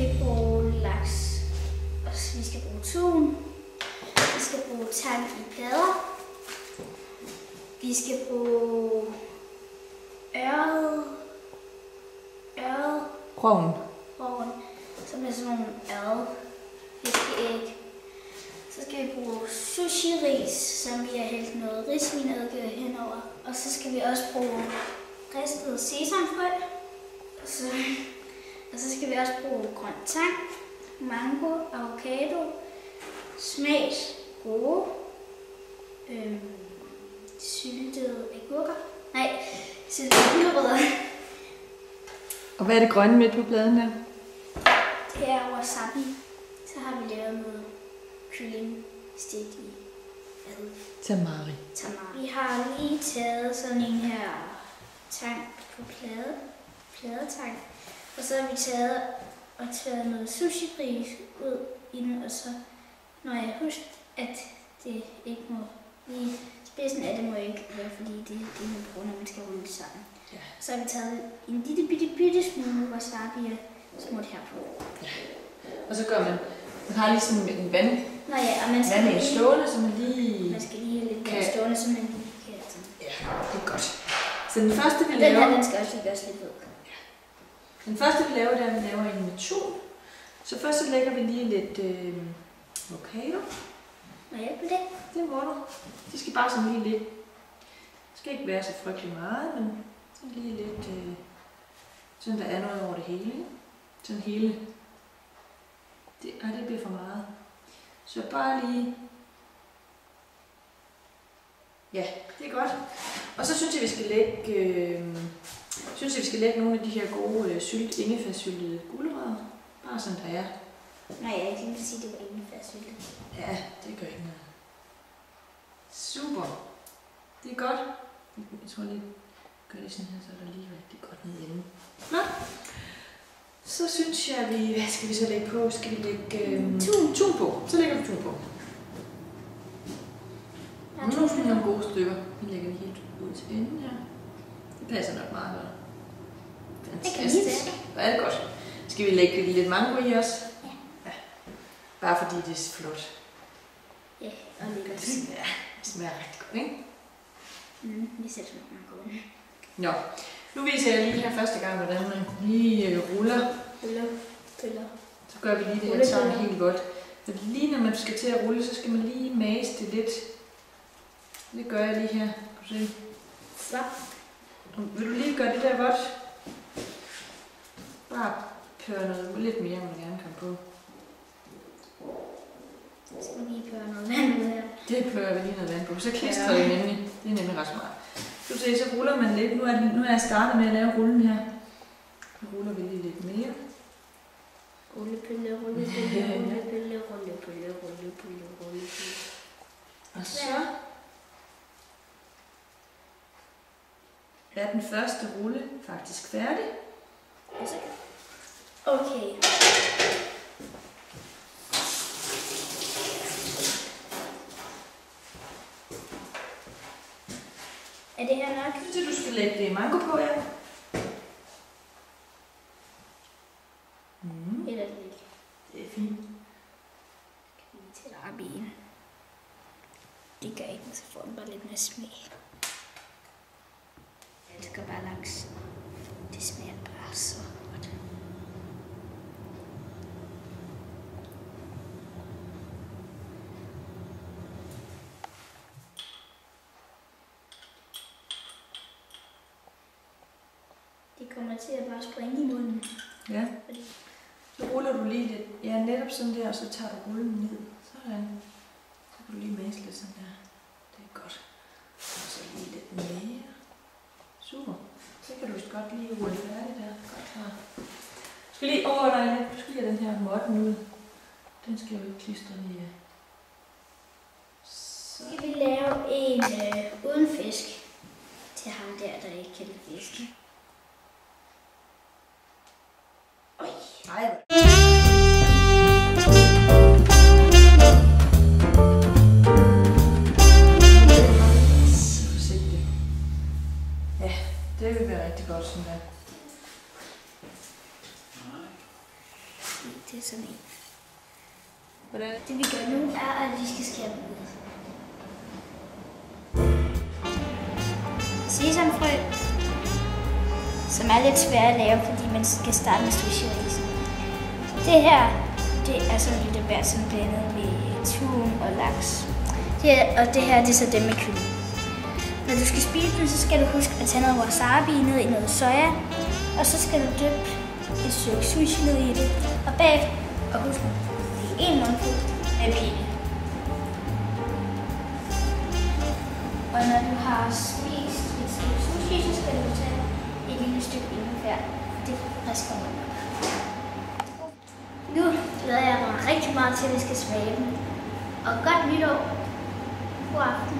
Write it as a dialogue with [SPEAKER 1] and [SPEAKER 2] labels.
[SPEAKER 1] vi bruge laks, og vi skal bruge tun, vi skal bruge tang i plader, vi skal bruge øret,
[SPEAKER 2] Rogn,
[SPEAKER 1] som er sådan nogle fiskeæg. Så skal vi bruge sushi-ris, som vi har hældt noget risvinedike henover. Og så skal vi også bruge ristet sesamfrø. Og så skal vi også bruge grønt tang, mango, avocado, smags gode, syltede agurker. Nej, syltede gulerødder.
[SPEAKER 2] og hvad er det grønne midt på pladen der?
[SPEAKER 1] Det er wasabi. Så har vi lavet noget kylling stegt i
[SPEAKER 2] Tamari.
[SPEAKER 1] Vi har lige taget sådan en her tang på pladetang. Og så har vi taget noget sushi-ris ud i den, og så når jeg husker, at det ikke må lige spidsen af det må ikke være, fordi det er man bruger, når man skal rulle det sammen.
[SPEAKER 2] Ja.
[SPEAKER 1] Så har vi taget en bitte smule wasabi og smurt herpå.
[SPEAKER 2] Ja. Og så gør man har lige sådan en vand.
[SPEAKER 1] Nå ja, og man skal
[SPEAKER 2] lige stående, så man lige...
[SPEAKER 1] Man skal lige have lidt vand stående, så man lige kan...
[SPEAKER 2] Ja, det er godt. Så den første, vi
[SPEAKER 1] laver...
[SPEAKER 2] laver...
[SPEAKER 1] Den skal også lige gøres lidt ved.
[SPEAKER 2] Ja. Den første, vi laver, der vi laver en med tun. Så først så lægger vi lige lidt avocado.
[SPEAKER 1] Må jeg på det?
[SPEAKER 2] Det må du. De skal bare sådan lige lidt... Det skal ikke være så frygtelig meget, men sådan lige lidt... sådan der er noget over det hele. Sådan hele... det bliver for meget. Så bare lige... Ja, det er godt. Og så synes jeg, vi skal lægge nogle af de her gode ingefærsyltede gulerødder. Bare sådan der er.
[SPEAKER 1] Nej, jeg kan ikke sige, at det var ingefærsyltet.
[SPEAKER 2] Ja, det gør ikke noget. Super. Det er godt. Jeg tror lige, gør det sådan her, så er der lige rigtig godt ned inde. Nå. Så synes jeg, hvad skal vi så lægge på? Skal vi lægge tun på? Så lægger vi tun på. Nu skal vi nogle gode stykker. Vi lægger det helt ud til enden her. Det passer nok meget godt. Fantastisk. Hvor er det godt. Skal vi lægge lidt mango i også?
[SPEAKER 1] Ja.
[SPEAKER 2] Bare fordi det er flot.
[SPEAKER 1] Ja, og lækkert.
[SPEAKER 2] Ja, det smager rigtig godt, ikke?
[SPEAKER 1] Vi sætter nok mango.
[SPEAKER 2] Nå, nu viser jeg lige her første gang, hvordan man lige ruller. Så gør vi lige det her tang helt godt. Fordi lige når man skal til at rulle, så skal man lige mase det lidt. Det gør jeg lige her. Kan du se?
[SPEAKER 1] Så.
[SPEAKER 2] Vil du lige gøre det der godt? Bare pøre noget lidt mere, man gerne kan på.
[SPEAKER 1] Skal vi lige pøre noget vand ud her?
[SPEAKER 2] Det pører vi lige noget vand på. Så klistrer det nemlig. Det er nemlig ret smart. Du ser, så ruller man lidt. Nu er jeg startet med at lave rullen her. Så ruller vi lige lidt mere.
[SPEAKER 1] Rullepille.
[SPEAKER 2] Og så er den første rulle faktisk færdig.
[SPEAKER 1] Okay. Er det her nok?
[SPEAKER 2] Så du skal lægge det mango på, ja.
[SPEAKER 1] Eller det ikke.
[SPEAKER 2] Det er fint.
[SPEAKER 1] Kan vi tage op i en? Det gør ikke, så får den bare lidt mere smag. Jeg elsker bare laks. Det smager bare så godt. Det kommer til at bare springe i munden.
[SPEAKER 2] Ja. Så ruller du lige lidt. Ja, netop sådan der, og så tager du rullen ned. Sådan. Så kan du lige mase lidt sådan der. Det er godt. Og så lige lidt mere. Super. Så kan du godt lige rulle færdigt der. Godt her. Du skal lige overveje lidt. Du skal lige have den her måtten ud. Den skal jo ikke klistre lige af.
[SPEAKER 1] Så skal vi lave en uden fisk til ham der ikke kan lide fisk. Oj.
[SPEAKER 2] Nej. Forsigtigt. Ja, det vil være rigtig godt sådan der.
[SPEAKER 1] Det er sådan en.
[SPEAKER 2] Hvordan?
[SPEAKER 1] Det vi gør nu er, at vi skal skære dem ud. Sesamfrø, som er lidt svært at lave, fordi man skal starte med sushi-ris. Det her, det er sådan lidt bær, sådan blandet med tun og laks. Og det her, det er så det med kylling. Når du skal spise den, så skal du huske at tage noget wasabi ned i noget soja, og så skal du dyppe et stykke sushi ned i det, og bagefter, og husk nu, det er en mundfuld med pille. Og når du har spist et stykke sushi, så skal du tage et lille stykke ingefær. Det frisker munden op. Nu glæder jeg mig rigtig meget til, at vi skal smage dem. Og godt nytår. God aften.